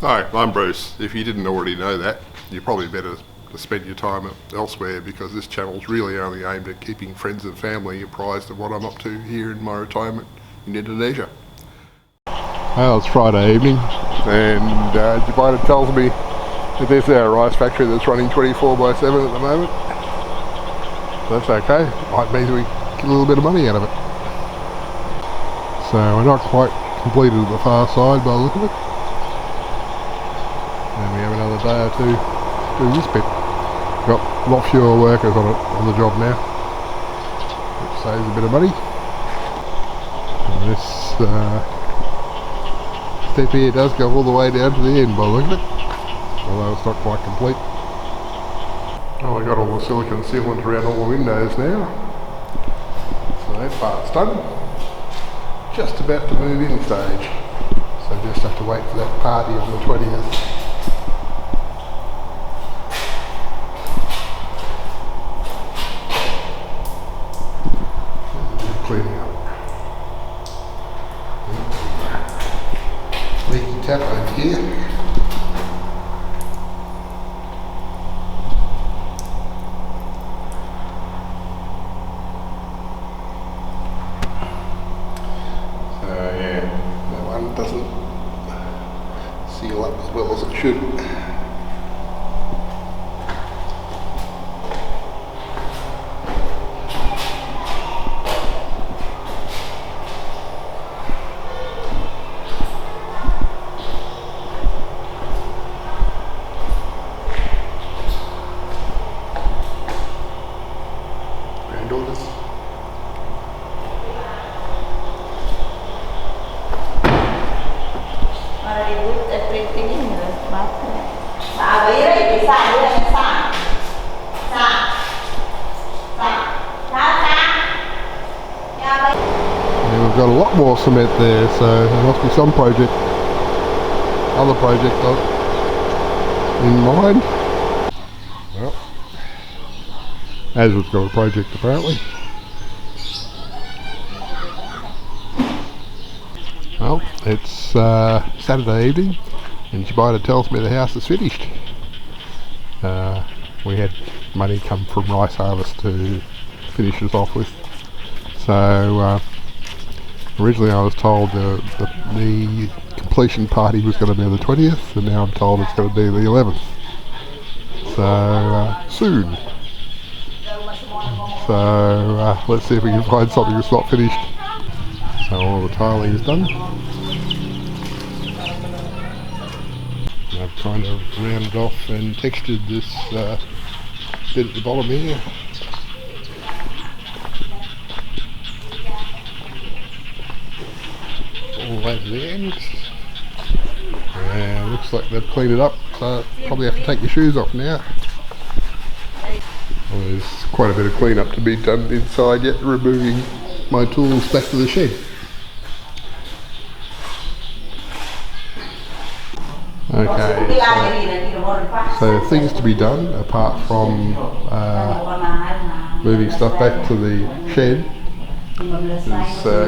Hi, I'm Bruce. If you didn't already know that, you're probably better to spend your time elsewhere, because this channel's really only aimed at keeping friends and family apprised of what I'm up to here in my retirement in Indonesia. Well, it's Friday evening and Jubaedah tells me that there's our rice factory that's running 24/7 at the moment. That's okay, might mean we get a little bit of money out of it. So we're not quite completed at the far side by the look of it. And we have another day or two to do this bit. We've got a lot fewer workers on the job now, which saves a bit of money. And this step here does go all the way down to the end by the look of it, although it's not quite complete. Oh, we got all the silicone sealant around all the windows now, so that part's done. Just about to move in stage, so just have to wait for that party on the 20th. Cleaning up. Leaky tap over here. So yeah, that one doesn't seal up as well as it should. Granddaughters. Yeah, we've got a lot more cement there, so there must be some other project in mind. Well, Azra's got a project apparently. Well, it's Saturday evening and Jubaedah tells me the house is finished. We had money come from rice harvest to finish us off with. So originally I was told the completion party was going to be on the 20th, and now I'm told it's going to be the 11th. So soon. So let's see if we can find something that's not finished. So all the tiling is done. I've kind of rounded off and textured this bit at the bottom here. All the way to the end. And looks like they've cleaned it up, so probably have to take your shoes off now. Well, there's quite a bit of clean up to be done inside yet, removing my tools back to the shed. Okay, so things to be done apart from moving stuff back to the shed is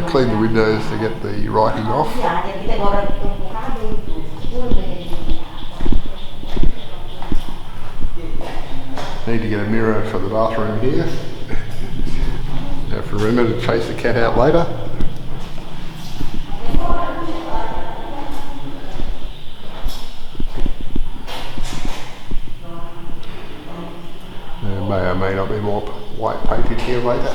clean the windows to get the writing off. Need to get a mirror for the bathroom here. Have to remember to chase the cat out later. There may or may not be more white paint in here later.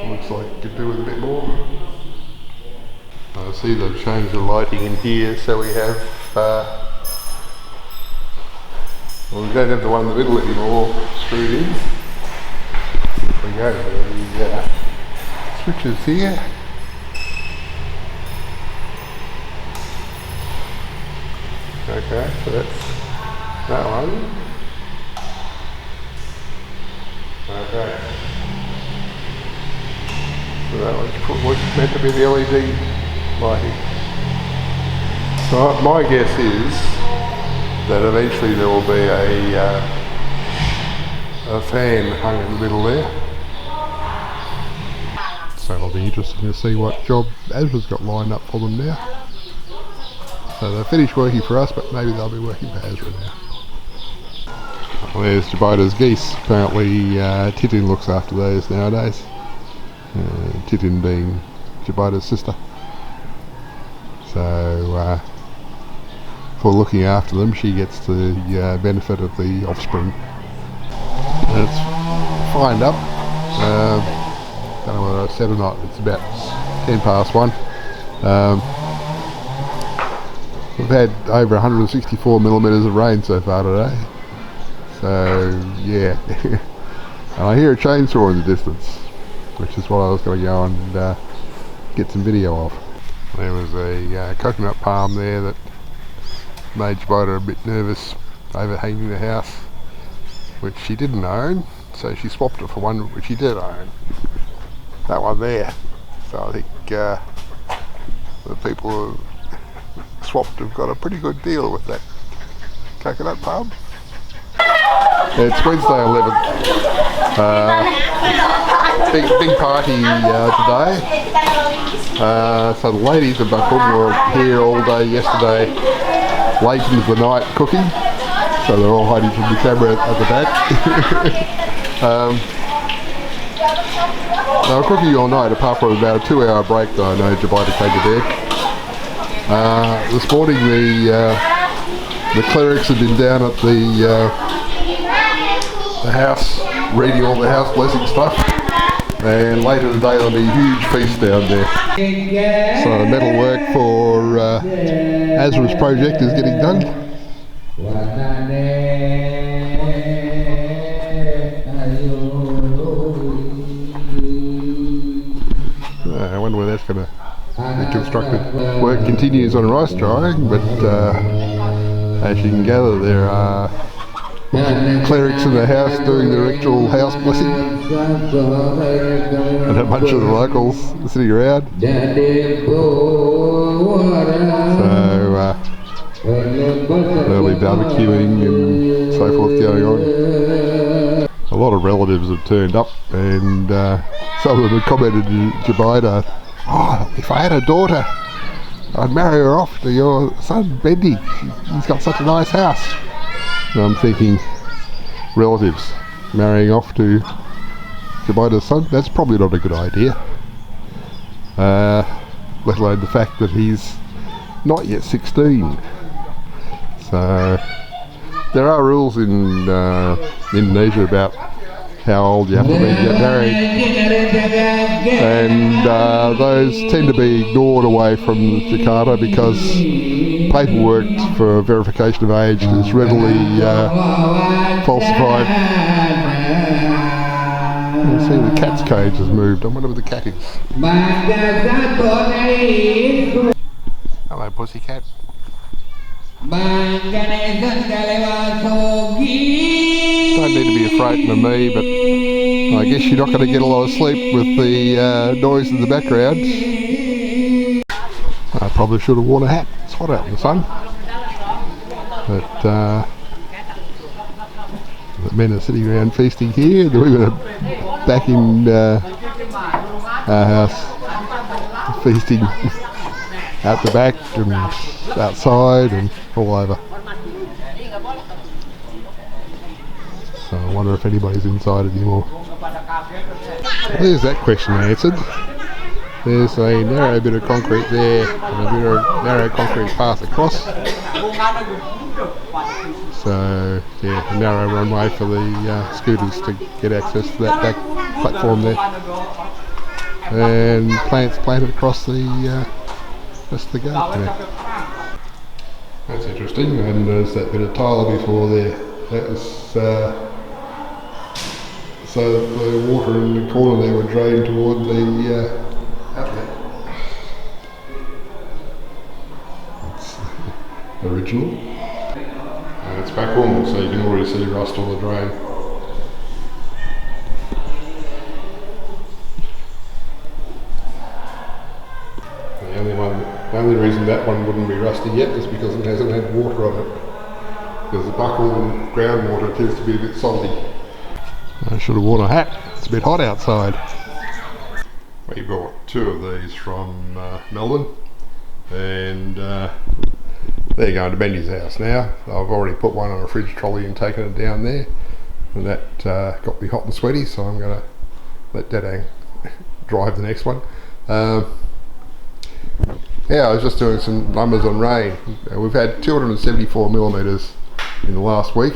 Looks like you could do with a bit more. I see they've changed the lighting in here, so we have well, we don't have the one in the middle anymore screwed in. If we go to the switches here. Okay, so that's that one. Okay. So that was meant to be the LED lighting. So my guess is that eventually there will be a fan hung in the middle there. So it'll be interesting to see what job Azra's got lined up for them now. So they've finished working for us, but maybe they'll be working for Azra now. Well, there's Jubaedah's geese. Apparently Titin looks after those nowadays. Titin being Jubaedah's sister. So for looking after them, she gets the benefit of the offspring. And it's fined up. Don't know whether I said or not. It's about 10 past 1. We've had over 164 millimetres of rain so far today. So yeah, and I hear a chainsaw in the distance, which is what I was going to go and get some video of. There was a coconut palm there that made Jubaedah a bit nervous, overhanging the house, which she didn't own, so she swapped it for one which she did own. That one there. So I think the people who swapped have got a pretty good deal with that coconut palm. It's Wednesday 11th. Big party today. So the ladies of Buckle were here all day yesterday, late into the night cooking. So they're all hiding from the camera at the back. They were cooking all night, apart from about a 2-hour break that I know Jubaedah came to bed. This morning the clerics have been down at the house, reading all the house blessing stuff, and later today there'll be a huge feast down there. So the metal work for Azra's project is getting done. I wonder where that's going to be constructed. Work continues on rice drying, but as you can gather, there are clerics in the house doing the ritual house blessing, and a bunch of the locals sitting around. So there'll be barbecuing and so forth going on. A lot of relatives have turned up, and some of them have commented to Jubaedah, "Oh, if I had a daughter, I'd marry her off to your son Bendy. He's got such a nice house." And I'm thinking, relatives marrying off to Jubaedah's son, that's probably not a good idea. Let alone the fact that he's not yet 16. So there are rules in Indonesia about how old you have to be to get married, and those tend to be ignored away from Jakarta because paperwork for verification of age is readily falsified. You see the cat's cage has moved. I wonder where the cat is. Hello, pussycat. Don't need to be frightened of me, but I guess you're not going to get a lot of sleep with the noise in the background. I probably should have worn a hat. It's hot out in the sun. But the men are sitting around feasting here. The women are back in our house feasting out the back and outside and all over. So I wonder if anybody's inside anymore. There's that question answered. There's a narrow bit of concrete there and a bit of narrow concrete path across. So yeah, a narrow runway for the scooters to get access to that back platform there. And plants planted across the rest of the garden there. That's interesting, and there's that bit of tile before there. That was so that the water in the corner there would drain toward the outlet. That's original. And it's back on, so you can already see rust on the drain. The only reason that one wouldn't be rusty yet is because it hasn't had water on it. Because the buckle and groundwater tends to be a bit salty. I should have worn a hat. It's a bit hot outside. We bought 2 of these from Melbourne, and They're going to Bendy's house now. I've already put one on a fridge trolley and taken it down there, and that got me hot and sweaty, so I'm going to let Dadang drive the next one. Yeah, I was just doing some numbers on rain. We've had 274 millimetres in the last week,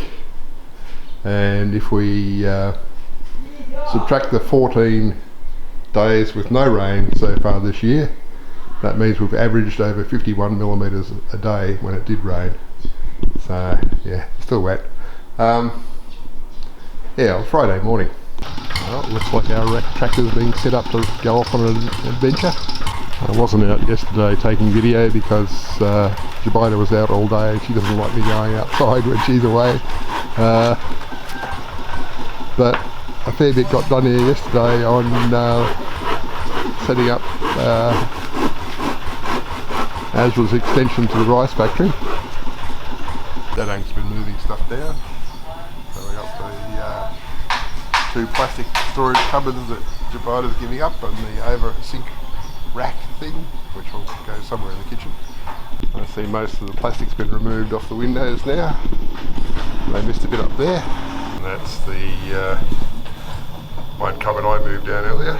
and if we subtract the 14 days with no rain so far this year, that means we've averaged over 51 millimetres a day when it did rain. So yeah, still wet. Yeah, Friday morning. Well, it looks like our tractor's being set up to go off on an adventure. I wasn't out yesterday taking video because Jubaedah was out all day and she doesn't like me going outside when she's away. But a fair bit got done here yesterday on setting up Asra's extension to the rice factory. Dadang's been moving stuff down. So we got the 2 plastic storage cupboards that Jubaedah's giving up, and the over sink rack thing, which will go somewhere in the kitchen. I see most of the plastic's been removed off the windows now. They missed a bit up there. And that's the one cupboard I moved down earlier.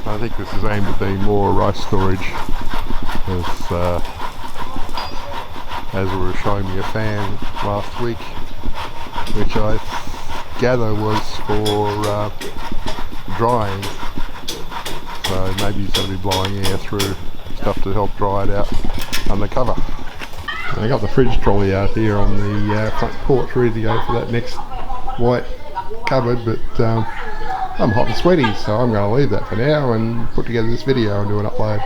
I think this is aimed at being more rice storage, as we were showing me a fan last week, which I gather was for drying. So maybe he's going to be blowing air through stuff to help dry it out under cover. I got the fridge trolley out here on the front porch ready to go for that next white cupboard, but I'm hot and sweaty, so I'm going to leave that for now and put together this video and do an upload.